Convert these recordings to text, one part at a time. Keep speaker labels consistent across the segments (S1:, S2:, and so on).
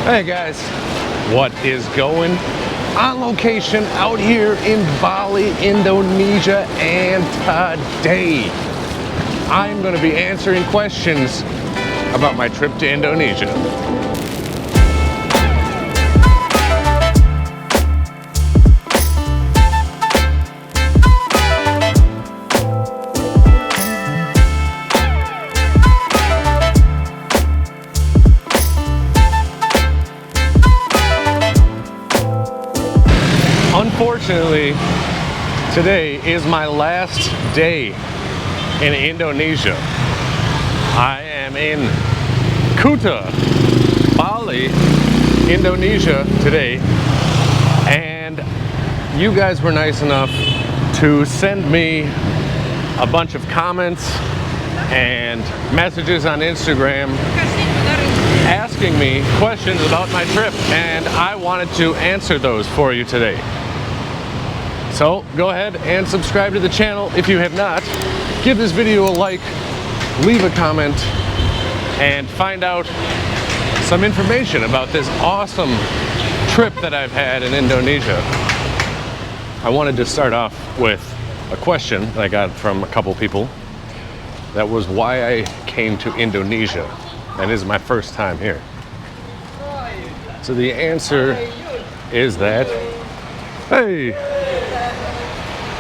S1: Hey guys, what is going on location out here in Bali, Indonesia, and today I'm going to be answering questions about my trip to Indonesia. Unfortunately, today is my last day in Indonesia. I am in Kuta, Bali, Indonesia today, and you guys were nice enough to send me a bunch of comments and messages on Instagram asking me questions about my trip, and I wanted to answer those for you today. So go ahead and subscribe to the channel if you have not. Give this video a like, leave a comment, and find out some information about this awesome trip that I've had in Indonesia. I wanted to start off with a question that I got from a couple people. That was why I came to Indonesia, and this is my first time here. So the answer is that,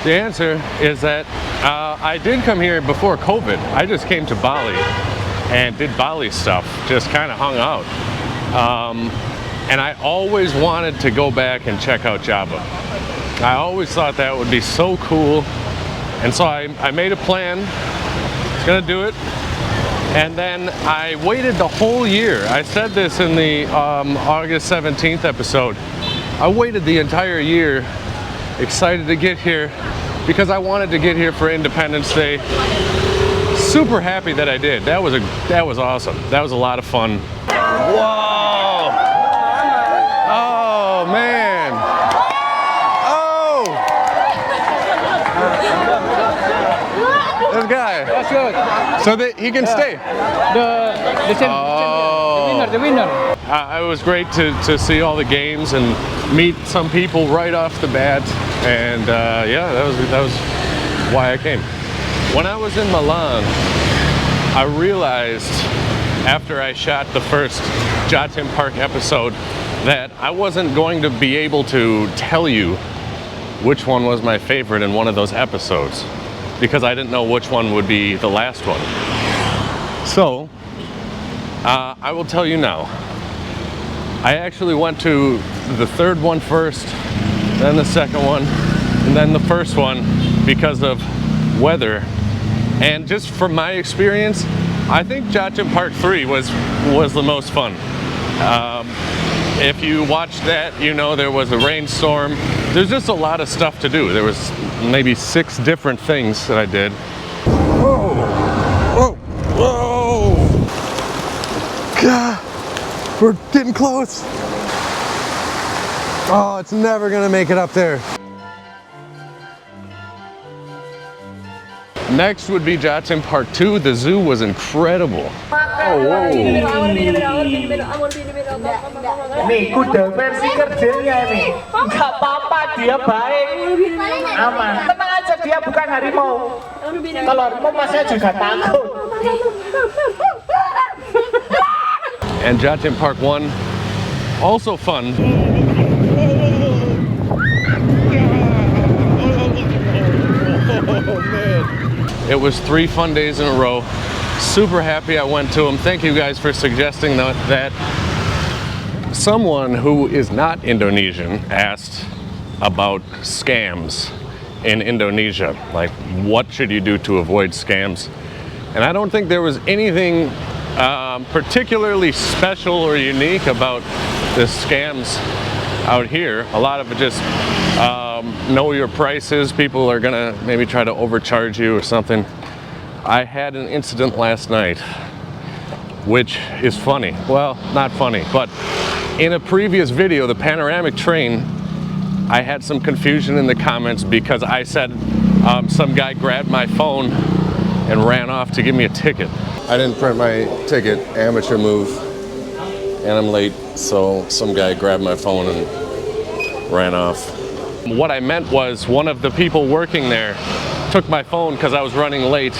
S1: the answer is that I did come here before COVID. I just came to Bali and did Bali stuff, just kind of hung out. And I always wanted to go back and check out Java. I always thought that would be so cool. And so I made a plan, was gonna do it. And then I waited the whole year. I said this in the August 17th episode. I waited the entire year, excited to get here because I wanted to get here for Independence Day. Super happy that I did. That was awesome. That was a lot of fun. Whoa! Oh man! Oh! This guy.
S2: That's good.
S1: So that he can stay.
S2: The winner.
S1: It was great to see all the games and meet some people right off the bat, and yeah, that was why I came. When I was in Milan, I realized after I shot the first Jatim Park episode that I wasn't going to be able to tell you which one was my favorite in one of those episodes because I didn't know which one would be the last one. So I will tell you now. I actually went to the third one first, then the second one, and then the first one because of weather. And just from my experience, I think Jatim Park 3 was the most fun. If you watched that, you know there was a rainstorm. There's just a lot of stuff to do. There was maybe 6 different things that I did. Whoa! Whoa! Whoa! God! We're getting close. Oh, it's never gonna make it up there. Next would be Jatim Park 2. The zoo was incredible. Oh, whoa.
S3: Nih, kuda versi kerjanya nih. Nggak apa-apa, dia baik. Aman. Tenang aja, dia bukan harimau. Kalau harimau masnya juga takut.
S1: And Jatim Park 1, also fun. Oh, man. It was 3 fun days in a row. Super happy I went to them. Thank you guys for suggesting that. Someone who is not Indonesian asked about scams in Indonesia. Like, what should you do to avoid scams? And I don't think there was anything particularly special or unique about the scams out here. A lot of it just know your prices. People are gonna maybe try to overcharge you or something. I had an incident last night, which is funny. Well, not funny, but in a previous video, the panoramic train, I had some confusion in the comments because I said some guy grabbed my phone and ran off to give me a ticket. I didn't print my ticket, amateur move. and I'm late, so some guy grabbed my phone and ran off. What I meant was one of the people working there took my phone because I was running late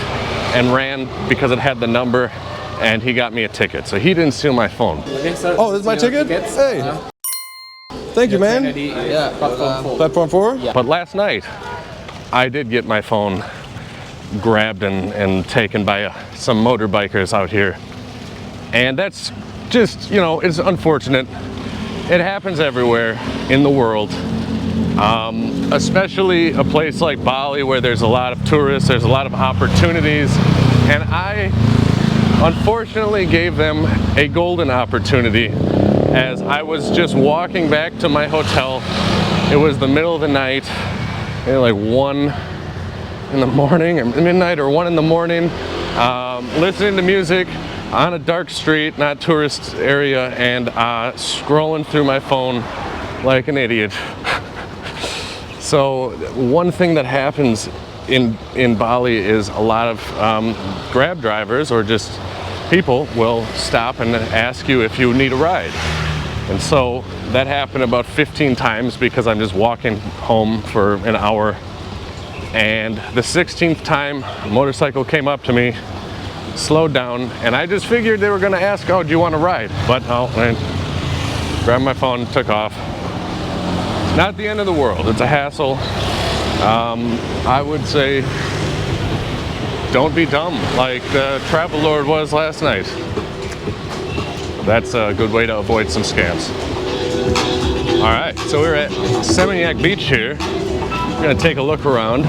S1: and ran because it had the number, and he got me a ticket. So he didn't steal my phone.
S2: Oh, this is my ticket? Hey. Thank you, man.
S3: Yeah,
S2: Platform 4?
S1: But last night, I did get my phone grabbed and taken by some motorbikers out here. And that's just, you know, it's unfortunate. It happens everywhere in the world. Especially a place like Bali where there's a lot of tourists, there's a lot of opportunities, and I unfortunately gave them a golden opportunity as I was just walking back to my hotel. It was the middle of the night, like 1 in the morning or midnight or 1 in the morning, listening to music on a dark street, not tourist area, and scrolling through my phone like an idiot. So one thing that happens in Bali is a lot of Grab drivers or just people will stop and ask you if you need a ride. And so that happened about 15 times because I'm just walking home for an hour. And the 16th time, a motorcycle came up to me, slowed down, and I just figured they were gonna ask, oh, do you want a ride? But no, I grabbed my phone, took off. Not the end of the world, it's a hassle. I would say don't be dumb like the travel lord was last night. That's a good way to avoid some scams. All right, so we're at Seminyak Beach here. We're gonna take a look around.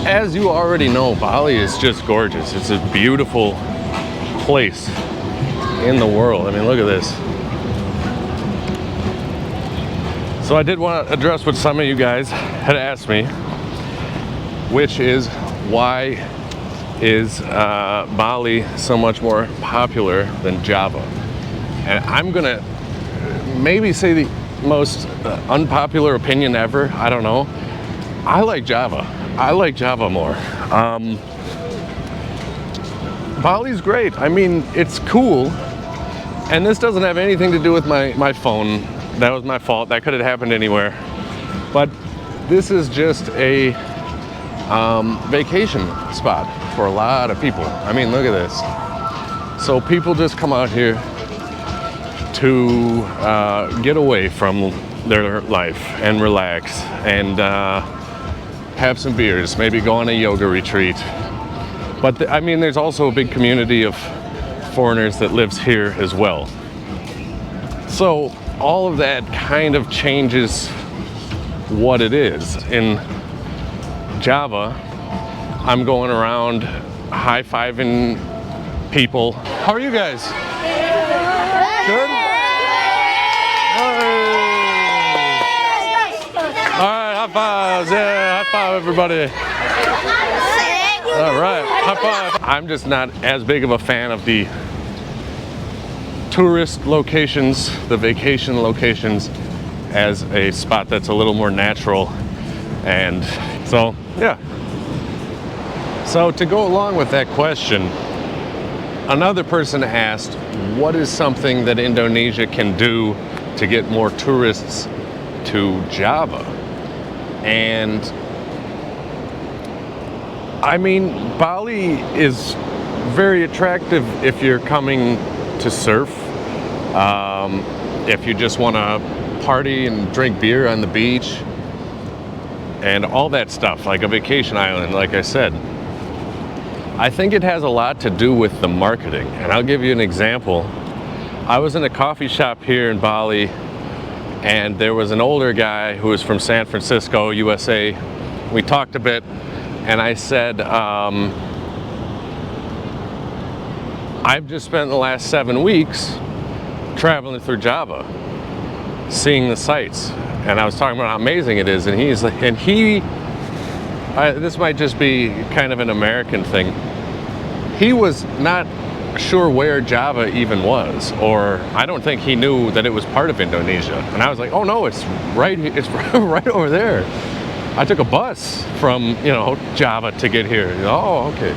S1: As you already know, Bali is just gorgeous. It's a beautiful place in the world. I mean, look at this. So I did want to address what some of you guys had asked me, which is why is Bali so much more popular than Java? And I'm gonna maybe say the most unpopular opinion ever, I don't know. I like Java. I like Java more. Bali's great. I mean, it's cool. And this doesn't have anything to do with my phone. That was my fault. That could have happened anywhere. But this is just a vacation spot for a lot of people. I mean, look at this. So people just come out here to get away from their life and relax and have some beers, maybe go on a yoga retreat. But I mean, there's also a big community of foreigners that lives here as well. So all of that kind of changes what it is. In Java, I'm going around high-fiving people. How are you guys? Good? All right, high fives. Yeah, high five, everybody. All right, high five. I'm just not as big of a fan of the tourist locations, the vacation locations, as a spot that's a little more natural. And so, yeah. So to go along with that question, another person asked, what is something that Indonesia can do to get more tourists to Java? And I mean, Bali is very attractive if you're coming to surf. If you just want to party and drink beer on the beach and all that stuff, like a vacation island, like I said. I think it has a lot to do with the marketing, and I'll give you an example. I was in a coffee shop here in Bali, and there was an older guy who was from San Francisco, USA. We talked a bit, and I said, I've just spent the last 7 weeks traveling through Java, seeing the sights, and I was talking about how amazing it is, and he's like, and this might just be kind of an American thing. He was not sure where Java even was, or I don't think he knew that it was part of Indonesia. And I was like, oh no, it's right right over there. I took a bus from, Java to get here. Oh, okay.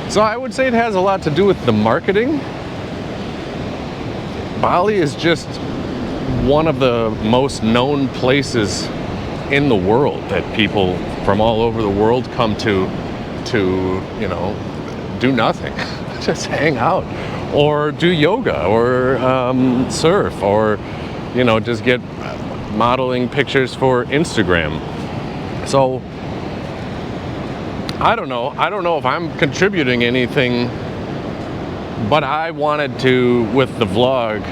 S1: So I would say it has a lot to do with the marketing. Bali is just one of the most known places in the world that people from all over the world come to, you know, do nothing, just hang out, or do yoga, or surf, or, you know, just get modeling pictures for Instagram. So I don't know if I'm contributing anything, but I wanted to, with the vlog,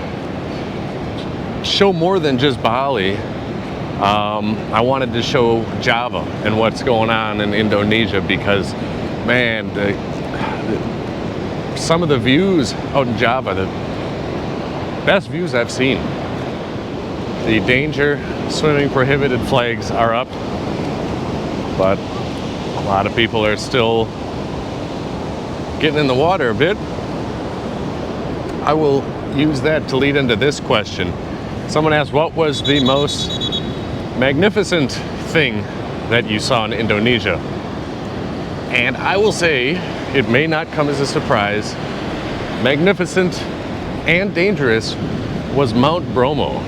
S1: show more than just Bali. I wanted to show Java and what's going on in Indonesia, because, man, some of the views out in Java, the best views I've seen. The danger, swimming prohibited flags are up, but a lot of people are still getting in the water a bit. I will use that to lead into this question. Someone asked, what was the most magnificent thing that you saw in Indonesia? And I will say, it may not come as a surprise, magnificent and dangerous was Mount Bromo.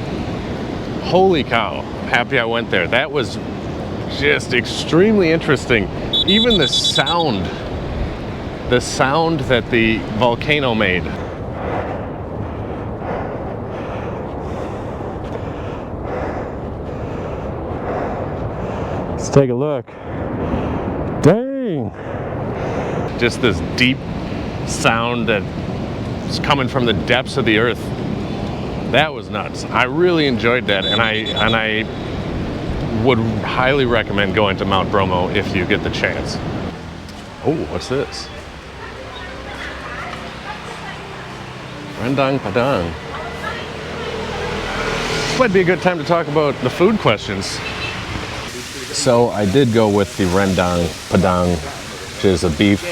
S1: Holy cow, happy I went there. That was just extremely interesting. Even the sound that the volcano made. Let's take a look. Dang! Just this deep sound that's coming from the depths of the earth. That was nuts. I really enjoyed that, and I would highly recommend going to Mount Bromo if you get the chance. Oh, what's this? Rendang Padang. This might be a good time to talk about the food questions. So I did go with the Rendang Padang, which is a beef.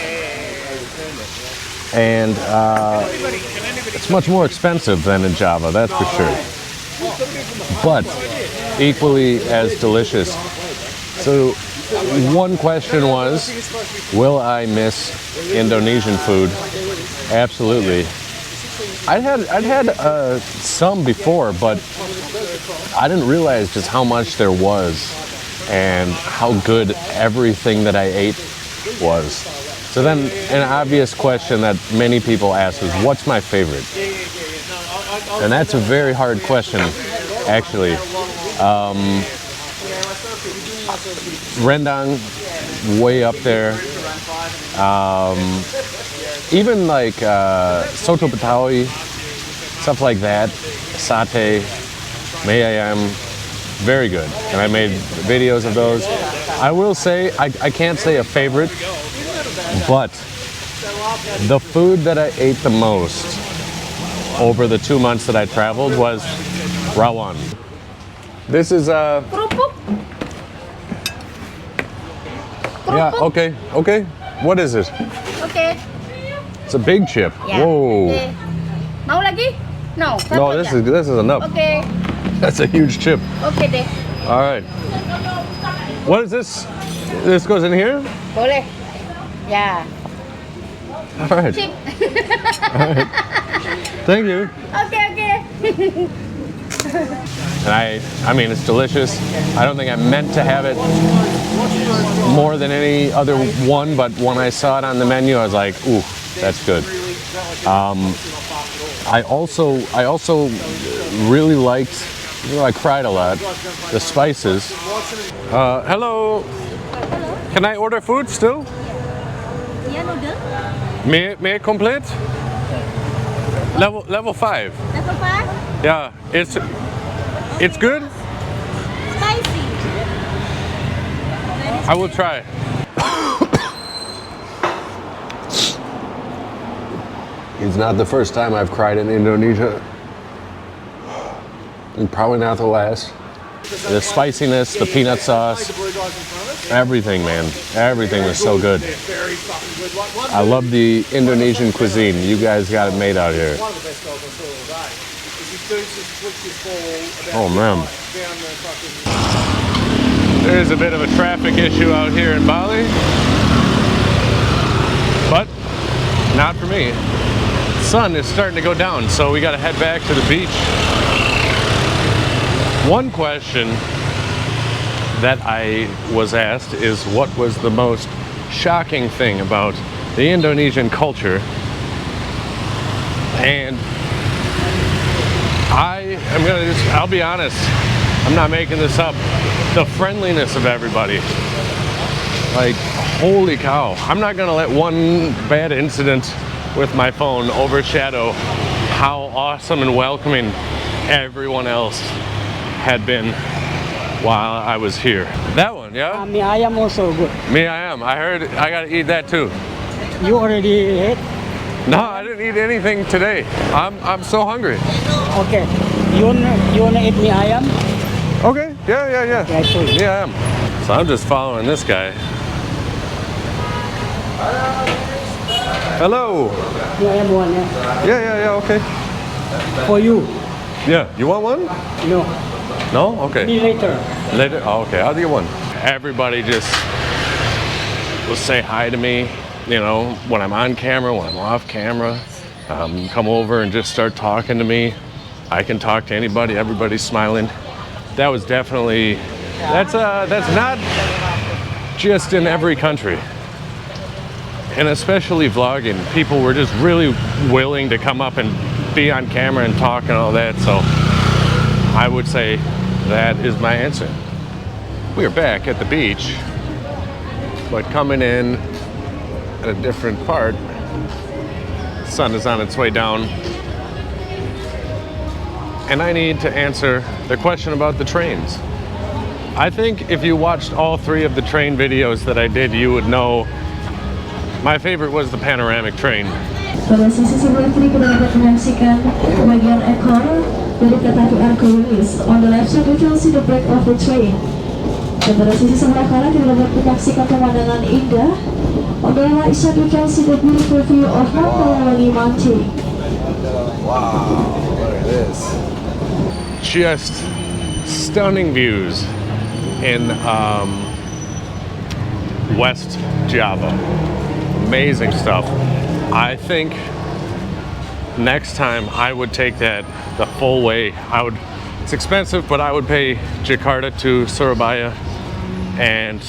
S1: And it's much more expensive than in Java, that's for sure. But equally as delicious. So one question was, will I miss Indonesian food? Absolutely. I'd had some before, but I didn't realize just how much there was and how good everything that I ate was. So then an obvious question that many people ask is, what's my favorite? And that's a very hard question, actually. Rendang, way up there. Even like soto betawi, stuff like that, satay, mie ayam, very good. And I made videos of those. I will say, I can't say a favorite, but the food that I ate the most over the 2 months that I traveled was rawon. This is yeah, okay. What is it?
S4: Okay.
S1: It's a big chip.
S4: Yeah.
S1: Whoa.
S4: Okay. Mau lagi? No.
S1: No, this is enough.
S4: Okay.
S1: That's a huge chip.
S4: Okay deh.
S1: All right. What is this? This goes in here?
S4: Boleh. Yeah.
S1: All right.
S4: Chip.
S1: Thank you.
S4: Okay.
S1: And I mean, it's delicious. I don't think I meant to have it more than any other one, but when I saw it on the menu, I was like, ooh, that's good. I also really liked, you know, I cried a lot, the spices. Hello. Can I order food still?
S4: Yeah, noodle.
S1: May I complete? Level 5.
S4: Level 5.
S1: Yeah, it's good.
S4: Spicy.
S1: I will try. It's not the first time I've cried in Indonesia, and probably not the last. The spiciness, the peanut sauce, everything, man. Everything was so good. I love the Indonesian cuisine. You guys got it made out here. Oh, man. There's a bit of a traffic issue out here in Bali, but not for me. sun is starting to go down, so we got to head back to the beach. One question that I was asked is, what was the most shocking thing about the Indonesian culture? And I'll be honest, I'm not making this up. The friendliness of everybody. Like, holy cow. I'm not gonna let one bad incident with my phone overshadow how awesome and welcoming everyone else had been while I was here. That one, yeah?
S5: Mie ayam also good.
S1: Me, I am. I heard I gotta eat that too.
S5: You already ate?
S1: No, I didn't eat anything today. I'm so hungry.
S5: Okay. You wanna eat mie ayam?
S1: Okay, yeah.
S5: Yeah, sure.
S1: Yeah, I am. So I'm just following this guy. Hello.
S5: Mie ayam one, yeah.
S1: Yeah, okay.
S5: For you.
S1: Yeah, you want one?
S5: No.
S1: No? Okay.
S5: Me later.
S1: Later? Oh, okay, I'll get one. Everybody just will say hi to me, you know, when I'm on camera, when I'm off camera. Come over and just start talking to me. I can talk to anybody, everybody's smiling. That was definitely, that's not just in every country. And especially vlogging, people were just really willing to come up and be on camera and talk and all that, so I would say that is my answer. We are back at the beach, but coming in at a different part. The sun is on its way down. And I need to answer the question about the trains. I think if you watched all 3 of the train videos that I did, you would know my favorite was the panoramic train.
S6: Pada sisi sebelah kiri kita dapat menyaksikan bagian ekor dari kereta api Arco-Wilis. On the left side we can see the back of the train. Dan pada sisi sebelah kanan kita dapat menyaksikan pemandangan indah. On the right side we can see the beautiful view of Manggarai Mountain.
S2: Wow, look at this.
S1: Just stunning views in West Java. Amazing stuff. I think next time I would take that the full way. It's expensive, but I would pay Jakarta to Surabaya, and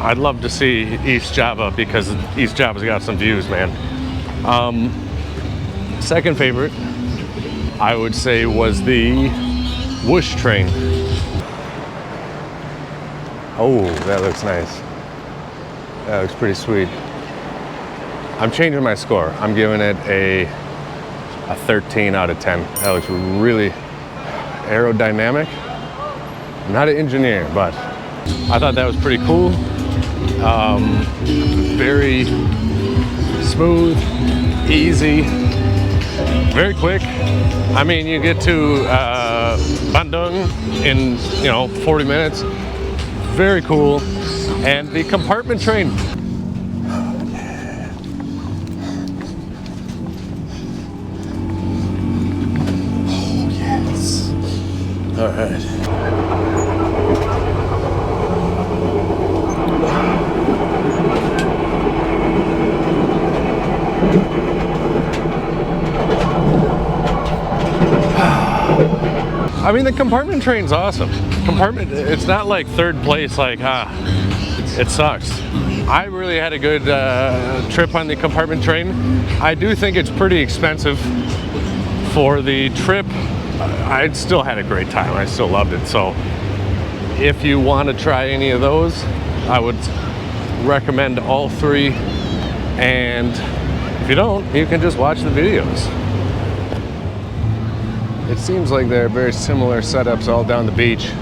S1: I'd love to see East Java because East Java's got some views, man. Second favorite, I would say, was the Whoosh train. Oh, that looks nice. That looks pretty sweet. I'm changing my score. I'm giving it a 13 out of 10. That looks really aerodynamic. I'm not an engineer, but I thought that was pretty cool. Very smooth, easy, very quick. I mean, you get to Bandung in 40 minutes. Very cool. And the compartment train. All right. I mean, the compartment train's awesome. It's not like third place, like, it sucks. I really had a good trip on the compartment train. I do think it's pretty expensive for the trip. I still had a great time. I still loved it. So if you want to try any of those, I would recommend all 3. And if you don't, you can just watch the videos. It seems like they're very similar setups all down the beach.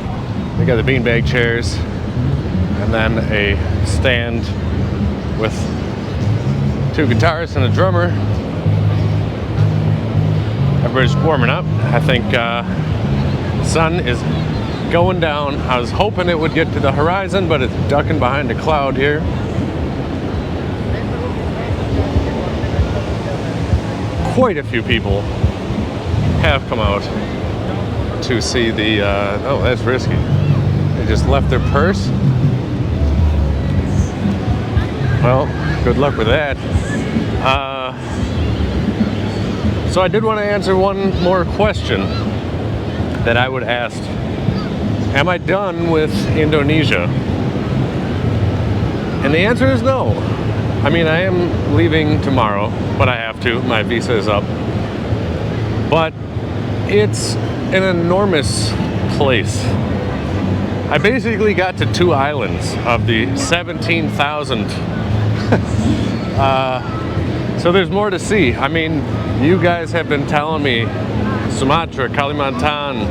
S1: They got the beanbag chairs and then a stand with 2 guitarists and a drummer. Everybody's warming up. I think sun is going down. I was hoping it would get to the horizon, but it's ducking behind a cloud here. Quite a few people have come out to see the, oh, that's risky. They just left their purse. Well, good luck with that. So I did want to answer one more question that I would ask. Am I done with Indonesia? And the answer is no. I mean, I am leaving tomorrow, but I have to. My visa is up. But it's an enormous place. I basically got to 2 islands of the 17,000. So there's more to see. I mean, you guys have been telling me Sumatra, Kalimantan,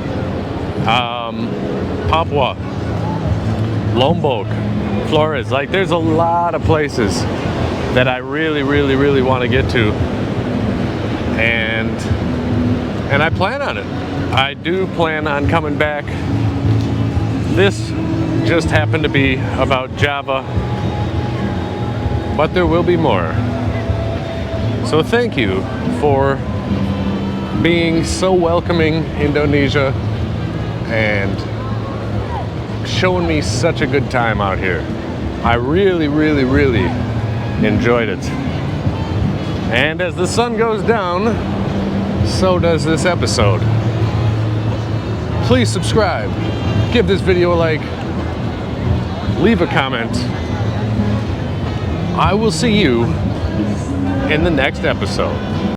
S1: Papua, Lombok, Flores. Like, there's a lot of places that I really want to get to, and I plan on it. I do plan on coming back. This just happened to be about Java, but there will be more. So thank you for being so welcoming, Indonesia, and showing me such a good time out here. I really enjoyed it. And as the sun goes down, so does this episode. Please subscribe, give this video a like, leave a comment. I will see you in the next episode.